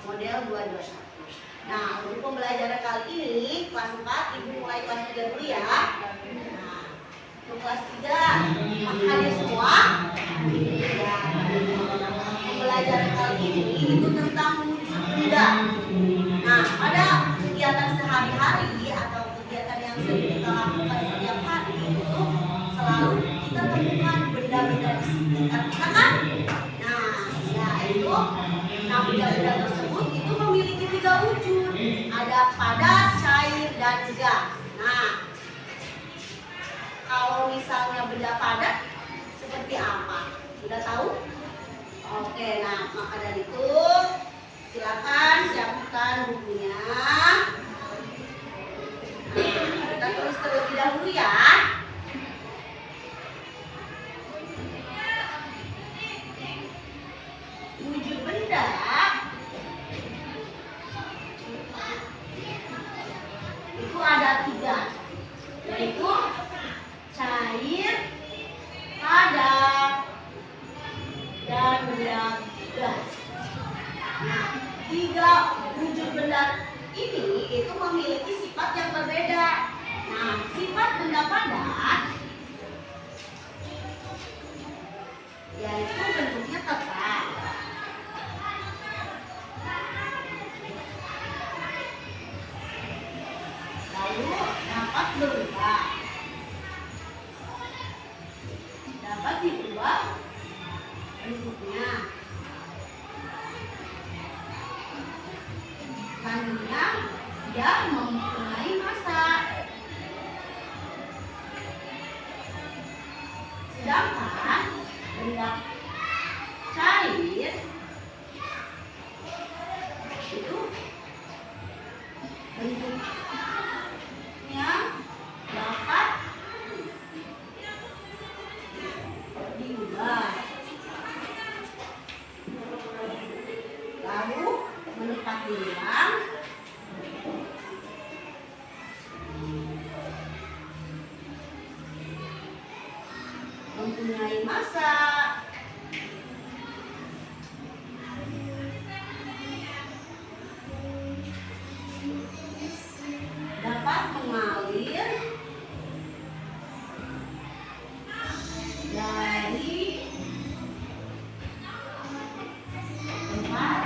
model 221. Nah, untuk pembelajaran kali ini kelas 4, Ibu mulai kelas 3 dulu ya. Nah, untuk kelas 3 hadir semua. Ya, pembelajaran kali ini itu tentang wujud benda. Nah, pada kegiatan sehari-hari atau kegiatan yang sering kita lakukan setiap hari itu selalu kita temukan benda-benda di sekitar kita kan? Nah, benda-benda tersebut itu memiliki 3 wujud. Ada padat, cair, dan gas. Nah, kalau misalnya benda padat seperti apa? Sudah tahu? Oke, nah maka dari itu silakan siapkan bukunya. Nah, kita tulis terlebih dahulu ya. Wujud benda itu ada 3, yaitu cair, padat, dan benda gas. Nah, 3 wujud benda ini itu memiliki sifat yang berbeda. Nah, sifat benda padat yaitu bentuknya tetap. Lalu dapat berubah. Dapat diubah bentuknya. Selanjutnya dia mempunyai massa. Sedangkan benda cair itu bentuknya dapat diubah. Lalu menempati ruang, mempunyai massa, dapat mengalir dari tempat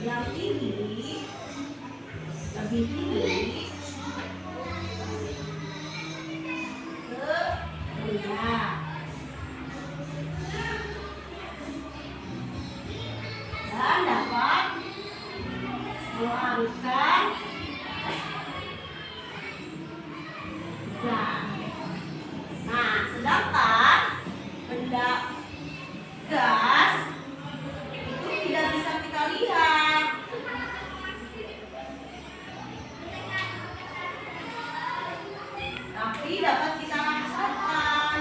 yang tinggi, lebih tinggi ke rendah, dan dapat melarikan zat. Nah, sedangkan benda gas itu tidak bisa kita lihat. Tapi dapat kita rasakan.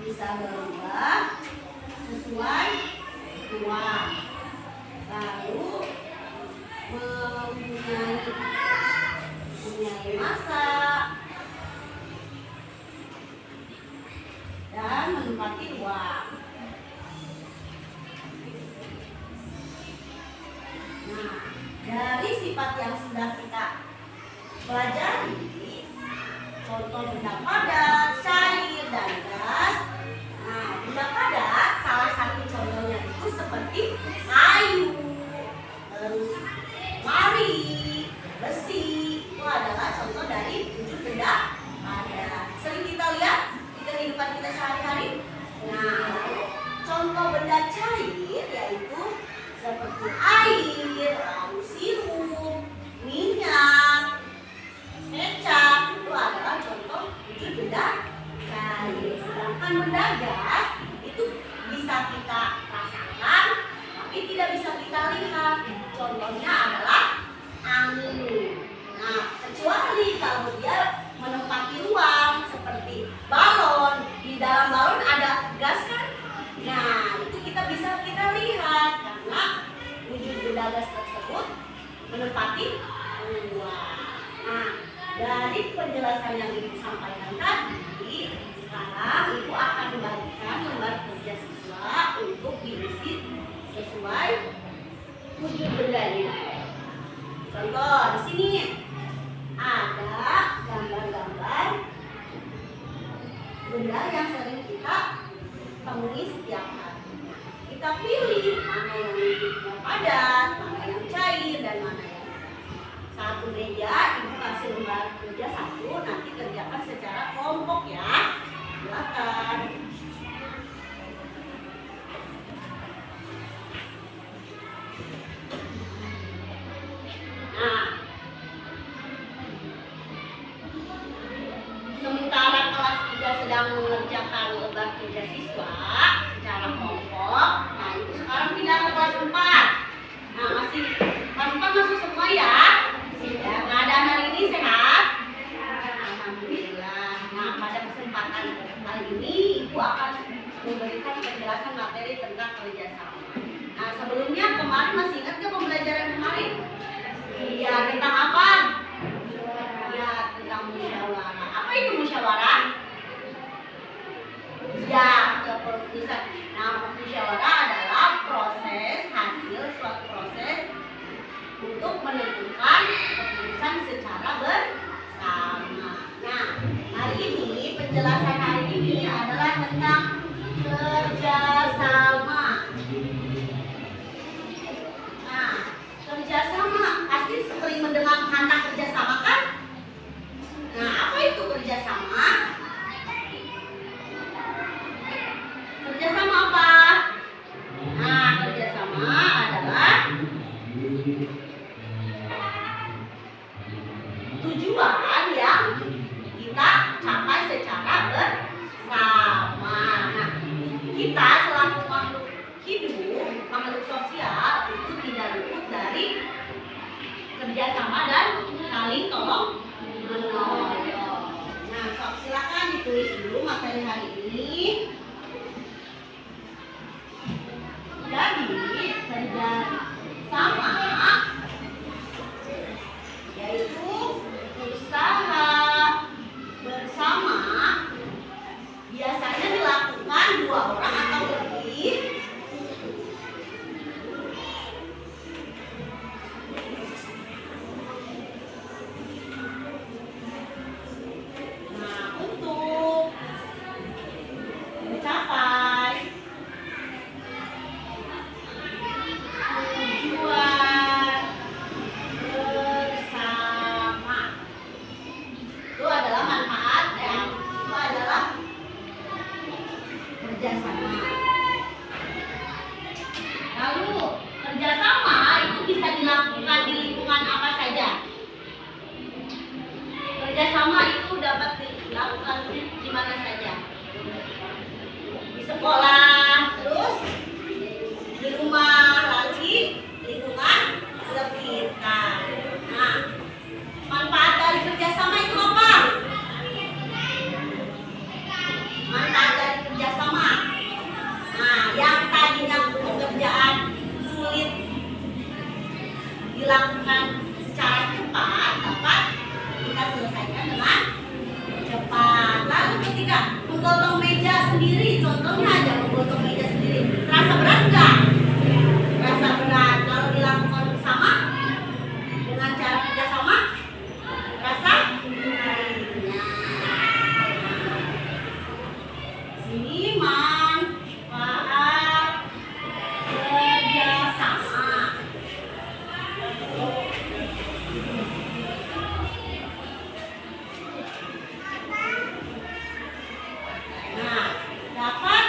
Bisa berubah sesuai ruang. Lalu mempunyai massa dan menempati ruang. Nah, dari sifat yang sudah kita pelajari, contoh benda padat, cair, dan gas. Nah, benda padat salah satu contohnya itu seperti kayu, terus mari, besi. Itu adalah contoh dari wujud benda padat. Sering kita lihat di kehidupan kita sehari-hari. Nah, contoh benda cair yaitu seperti air, lalu sirup, minyak, kecap. Itu adalah contoh wujud benda cair. Sedangkan benda gas itu bisa kita rasakan tapi tidak bisa kita lihat. Contohnya adalah angin. Nah, kecuali kalau dia menempati ruang seperti balon. Di dalam balon ada gas kan? Nah, itu kita bisa kita lihat karena wujud benda gas tersebut menempati uang. Nah, dari penjelasan yang Ibu sampaikan tadi, sekarang Ibu akan membagikan lembar kerja siswa untuk diisi sesuai wujud bendanya. Contoh di sini ada gambar-gambar benda yang sering kita temui setiap hari. Kita pilih mana yang wujudnya padat, mana yang cair, dan mana yang satu meja. Ibu kasih lembar kerja satu, nanti kerjakan secara kelompok ya. Silakan. Nah, sementara kelas 3 sedang mengerjakan lembar kerja siswa secara kelompok, nah Ibu sekarang pindah ke kelas 4. Nah, masih kelas 4 masuk semua ya? Ya, keadaan hari ini sehat? Alhamdulillah. Nah, pada kesempatan kali ini Ibu akan memberikan penjelasan materi tentang kerjasama. Nah, sebelumnya kemarin masih ingat ke pembelajaran kemarin? Iya, tentang apa? Ya, tentang musyawarah. Apa itu musyawarah? Ya, keputusan. Nah, musyawarah adalah proses hasil suatu proses untuk menentukan keputusan secara bersama. Nah, hari ini penjelasan hari ini adalah tentang kerjasama. Nah, kerjasama pasti sering mendengar kata kerjasama kan? Nah, apa itu kerjasama? Kerjasama apa? Nah, kerjasama adalah tujuan yang kita capai secara bersama. Nah, kita selaku makhluk hidup, makhluk sosial itu tidak luput dari kerjasama dan saling tolong menolong. Nah, silakan ditulis dulu materi hari ini. Jadi kerjasama yaitu usaha bersama, biasanya dilakukan 2 orang atau lebih untuk mencapai tujuan bersama. Itu adalah manfaat yang itu adalah kerjasama. Lalu kerjasama itu bisa dilakukan di lingkungan apa saja? Kerjasama itu dapat dilakukan di mana saja? Di sekolah, terus di rumah, lalu di lingkungan sekitar. Nah, manfaat dari kerjasama itu apa? Manfaat dari kerjasama. Nah, yang tadinya pekerjaan sulit dilakukan secara cepat dapat kita selesaikan dengan cepat. Lalu ketika menggotong meja sendiri, contohnya aja menggotong meja sendiri, terasa berat nggak? Terasa berat. Kalau dilakukan bersama dengan cara kerjasama, terasa ringan. Sini manfaat kerjasama. Nah, dapat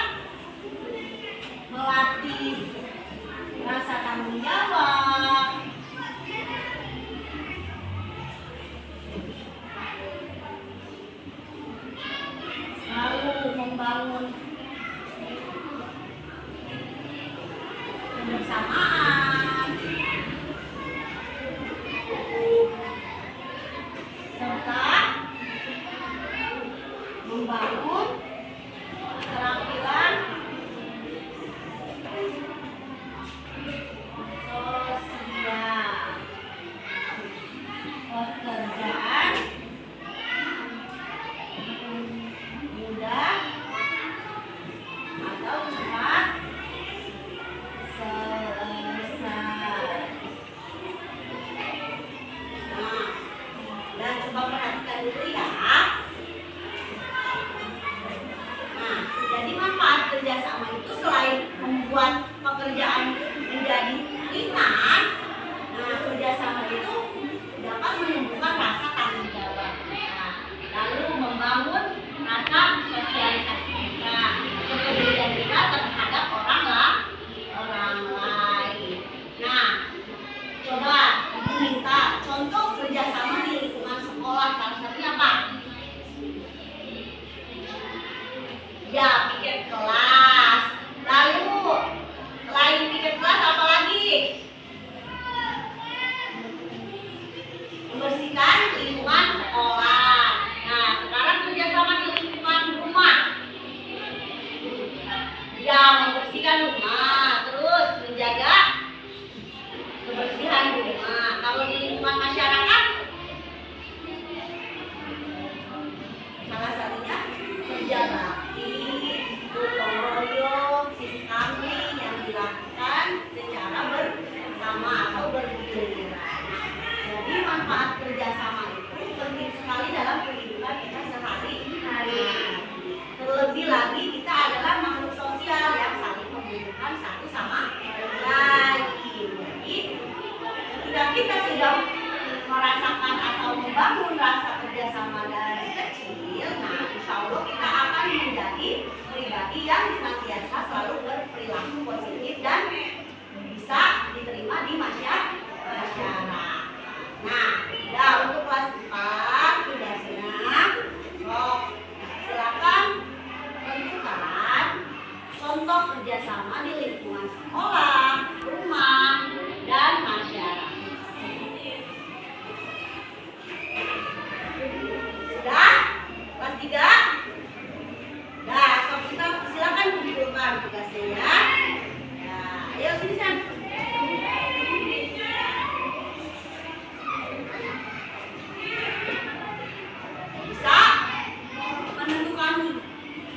di masyarakat. Nah, udah untuk kelas 4 tugasnya. Sok, silakan tentukan contoh kerjasama di lingkungan sekolah, rumah, dan masyarakat. Sudah? Kelas 3? Nah, sok kita silakan kumpulkan tugasnya ya. Nah, ayo sini San. Bisa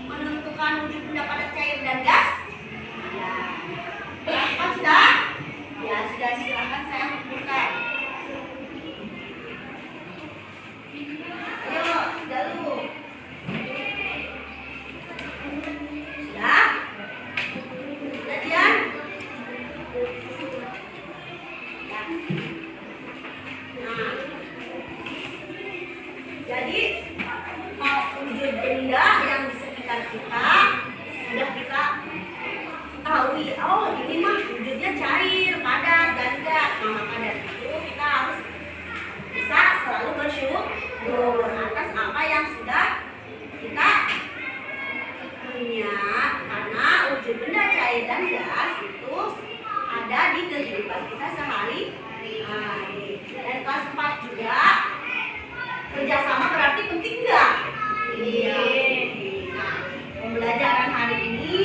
menentukan wujud benda padat, cair, dan gas. Ya. Apa sudah? Ya sudah, silakan saya kumpulkan. Ayo, sudah dulu. Sudah? Sudah Dian? Ya. Nah, jadi wujud benda yang di sekitar kita sudah kita ketahui. Oh, ini mah wujudnya cair, padat, dan gas. Nah, maka dari itu kita harus bisa selalu bersyukur atas apa yang sudah kita punya, karena wujud benda cair dan gas itu ada di kehidupan kita sehari-hari. Dan kelas 4 juga, kerjasama berarti penting nggak? Iya. Nah, pembelajaran hari ini